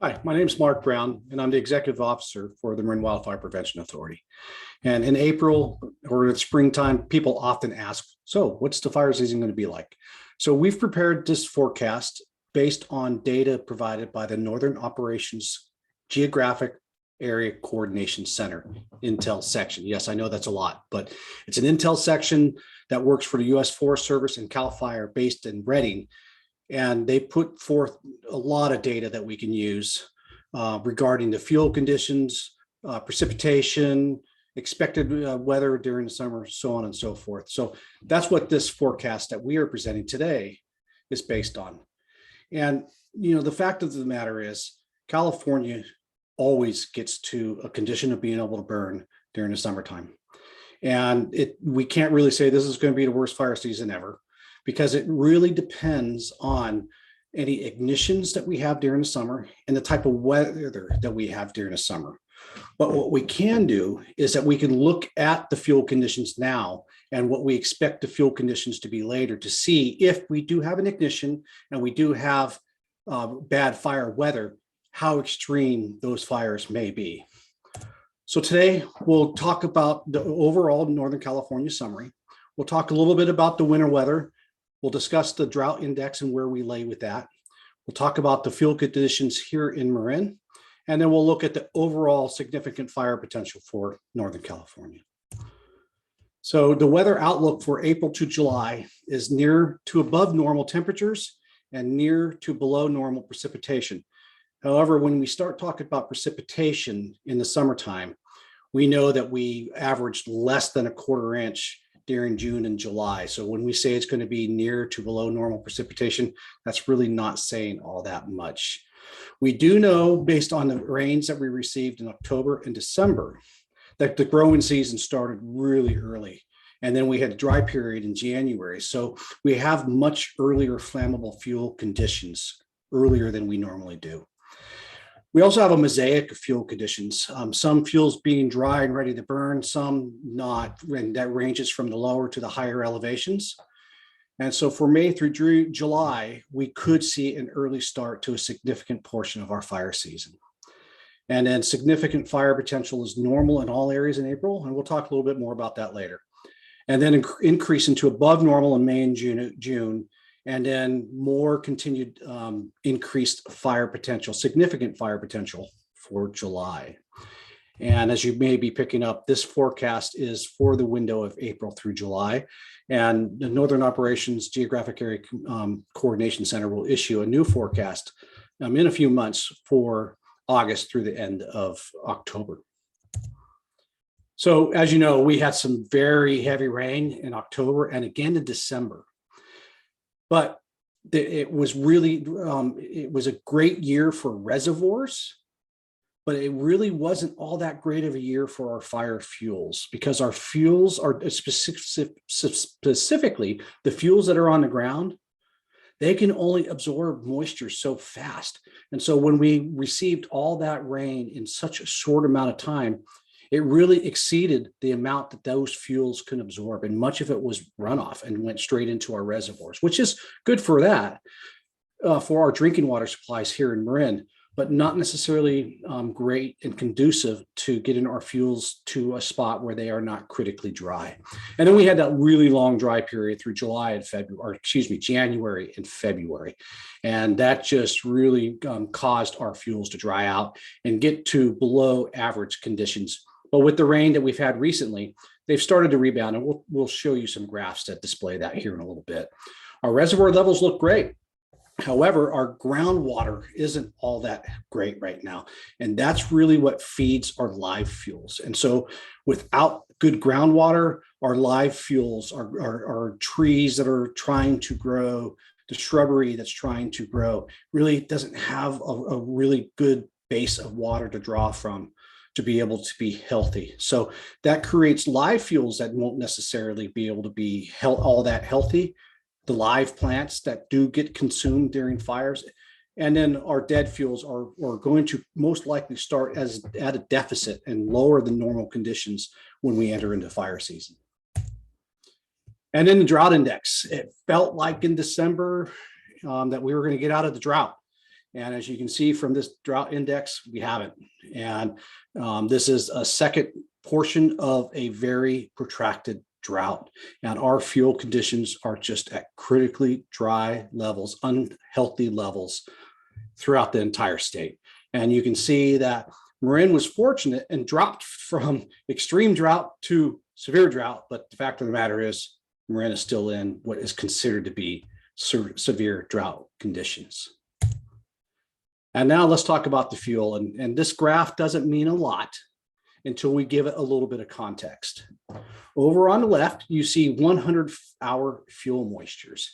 Hi, my name is Mark Brown, and I'm the Executive Officer for the Marin Wildfire Prevention Authority. And in April or in springtime, people often ask, so what's the fire season going to be like? So we've prepared this forecast based on data provided by the Northern Operations Geographic Area Coordination Center, Intel section. Yes, I know that's a lot, but it's an Intel section that works for the U.S. Forest Service and CAL FIRE based in Reading. And they put forth a lot of data that we can use regarding the fuel conditions, precipitation, expected weather during the summer, so on and so forth. So that's what this forecast that we are presenting today is based on. And, the fact of the matter is California always gets to a condition of being able to burn during the summertime. And we can't really say this is going to be the worst fire season ever, because it really depends on any ignitions that we have during the summer and the type of weather that we have during the summer. But what we can do is that we can look at the fuel conditions now and what we expect the fuel conditions to be later to see if we do have an ignition and we do have bad fire weather, how extreme those fires may be. So today we'll talk about the overall Northern California summary. We'll talk a little bit about the winter weather. We'll discuss the drought index and where we lay with that. We'll talk about the fuel conditions here in Marin, and then we'll look at the overall significant fire potential for Northern California. So the weather outlook for April to July is near to above normal temperatures and near to below normal precipitation. However, when we start talking about precipitation in the summertime, we know that we averaged less than a quarter inch during June and July. So when we say it's going to be near to below normal precipitation, that's really not saying all that much. We do know, based on the rains that we received in October and December, that the growing season started really early. And then we had a dry period in January. So we have much earlier flammable fuel conditions earlier than we normally do. We also have a mosaic of fuel conditions, some fuels being dry and ready to burn, some not, and that ranges from the lower to the higher elevations. And so for May through July, we could see an early start to a significant portion of our fire season. And then significant fire potential is normal in all areas in April, and we'll talk a little bit more about that later. And then increase into above normal in May and June, and then more continued increased fire potential, significant fire potential for July. And as you may be picking up, this forecast is for the window of April through July. And the Northern Operations Geographic Area Coordination Center will issue a new forecast in a few months for August through the end of October. So as you know, we had some very heavy rain in October and again in December. But it was really, it was a great year for reservoirs, but it really wasn't all that great of a year for our fire fuels, because our fuels are specifically the fuels that are on the ground. They can only absorb moisture so fast. And so when we received all that rain in such a short amount of time, it really exceeded the amount that those fuels can absorb. And much of it was runoff and went straight into our reservoirs, which is good for that, for our drinking water supplies here in Marin, but not necessarily great and conducive to getting our fuels to a spot where they are not critically dry. And then we had that really long dry period through July and February, or January and February. And that just really caused our fuels to dry out and get to below average conditions. But with the rain that we've had recently, they've started to rebound, and we'll show you some graphs that display that here in a little bit. Our reservoir levels look great. However, our groundwater isn't all that great right now. And that's really what feeds our live fuels. And so without good groundwater, our live fuels, our trees that are trying to grow, the shrubbery that's trying to grow, really doesn't have a really good base of water to draw from to be able to be healthy. So that creates live fuels that won't necessarily be able to be all that healthy. The live plants that do get consumed during fires. And then our dead fuels are going to most likely start at a deficit and lower than normal conditions when we enter into fire season. And then the drought index, it felt like in December that we were going to get out of the drought. And as you can see from this drought index, we haven't. And this is a second portion of a very protracted drought. And our fuel conditions are just at critically dry levels, unhealthy levels throughout the entire state. And you can see that Marin was fortunate and dropped from extreme drought to severe drought. But the fact of the matter is, Marin is still in what is considered to be severe drought conditions. And now let's talk about the fuel. And this graph doesn't mean a lot until we give it a little bit of context. Over on the left, you see 100-hour fuel moistures.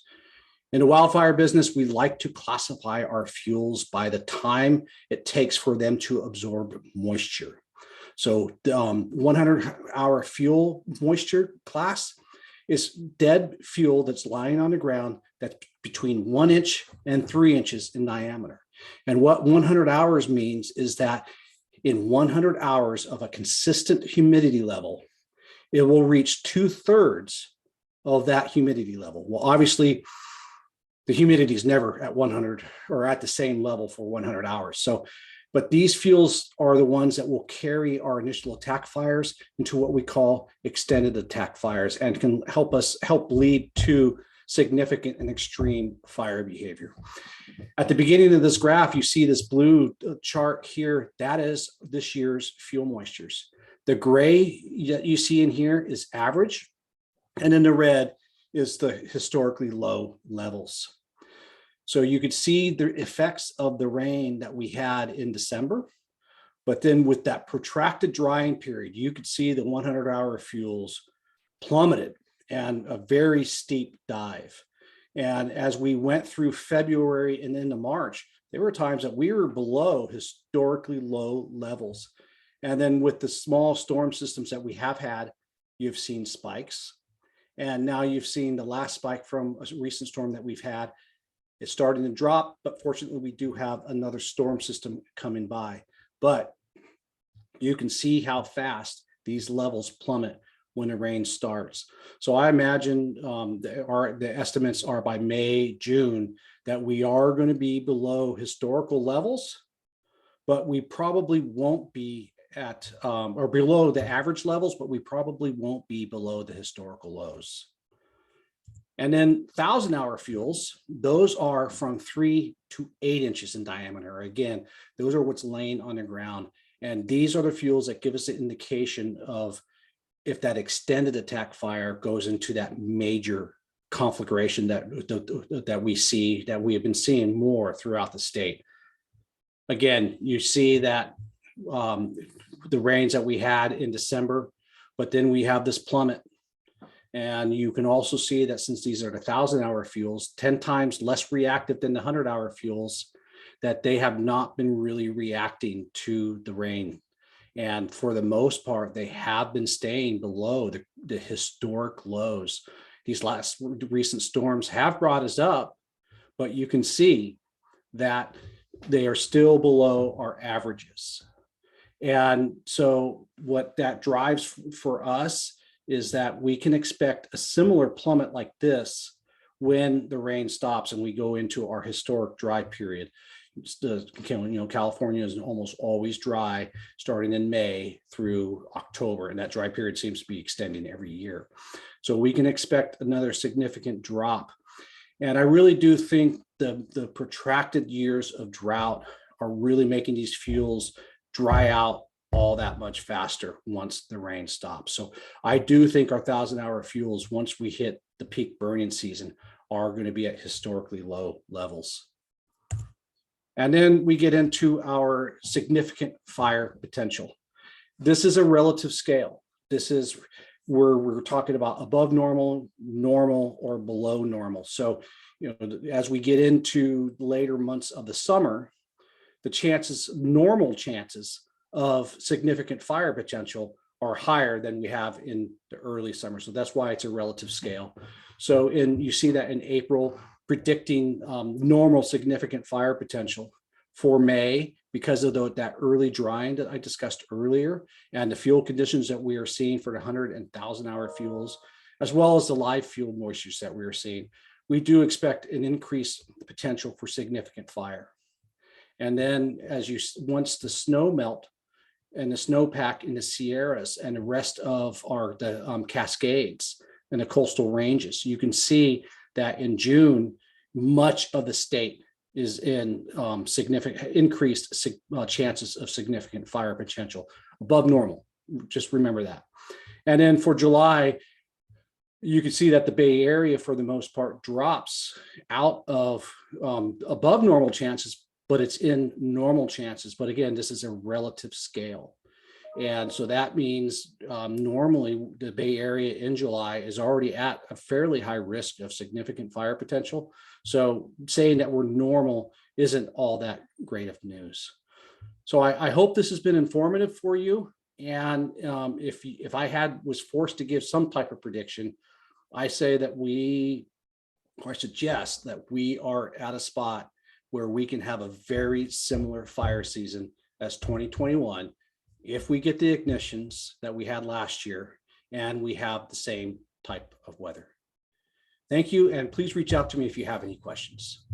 In the wildfire business, we like to classify our fuels by the time it takes for them to absorb moisture. So 100-hour fuel moisture class is dead fuel that's lying on the ground that's between 1 inch and 3 inches in diameter. And what 100 hours means is that in 100 hours of a consistent humidity level, it will reach 2/3 of that humidity level. Well, obviously, the humidity is never at 100 or at the same level for 100 hours. So, but these fuels are the ones that will carry our initial attack fires into what we call extended attack fires and can help lead to significant and extreme fire behavior. At the beginning of this graph, you see this blue chart here. That is this year's fuel moistures. The gray that you see in here is average, and then the red is the historically low levels. So you could see the effects of the rain that we had in December, but then with that protracted drying period, you could see the 100-hour fuels plummeted and a very steep dive. And as we went through February and into March, there were times that we were below historically low levels. And then with the small storm systems that we have had, you've seen spikes. And now you've seen the last spike from a recent storm that we've had. It's starting to drop, but fortunately we do have another storm system coming by. But you can see how fast these levels plummet when the rain starts. So I imagine the estimates are by May, June, that we are going to be below historical levels, but we probably won't be at or below the average levels, but we probably won't be below the historical lows. And then 1,000-hour fuels, those are from 3 to 8 inches in diameter. Again, those are what's laying on the ground. And these are the fuels that give us an indication of if that extended attack fire goes into that major conflagration that we see, that we have been seeing more throughout the state. Again, you see that the rains that we had in December, but then we have this plummet. And you can also see that since these are the 1,000-hour fuels, 10 times less reactive than the 100-hour fuels, that they have not been really reacting to the rain. And for the most part, they have been staying below the historic lows. These last recent storms have brought us up, but you can see that they are still below our averages. And so what that drives for us is that we can expect a similar plummet like this when the rain stops and we go into our historic dry period. California is almost always dry starting in May through October, and that dry period seems to be extending every year. So we can expect another significant drop. And I really do think the protracted years of drought are really making these fuels dry out all that much faster once the rain stops. So I do think our 1,000-hour fuels, once we hit the peak burning season, are going to be at historically low levels. And then we get into our significant fire potential. This is a relative scale. This is where we're talking about above normal, normal, or below normal. So, as we get into later months of the summer, the normal chances of significant fire potential are higher than we have in the early summer. So that's why it's a relative scale. So you see that in April, predicting normal significant fire potential for May because of that early drying that I discussed earlier and the fuel conditions that we are seeing for the 100 and 1,000-hour fuels, as well as the live fuel moistures that we are seeing. We do expect an increased potential for significant fire. And then once the snow melt and the snowpack in the Sierras and the rest of the Cascades and the coastal ranges, you can see that in June, much of the state is in increased chances of significant fire potential above normal. Just remember that. And then for July, you can see that the Bay Area, for the most part, drops out of above normal chances, but it's in normal chances. But again, this is a relative scale. And so that means normally the Bay Area in July is already at a fairly high risk of significant fire potential. So saying that we're normal isn't all that great of news. So I hope this has been informative for you. And if I was forced to give some type of prediction, I say that I suggest that we are at a spot where we can have a very similar fire season as 2021 if we get the ignitions that we had last year and we have the same type of weather. Thank you, and please reach out to me if you have any questions.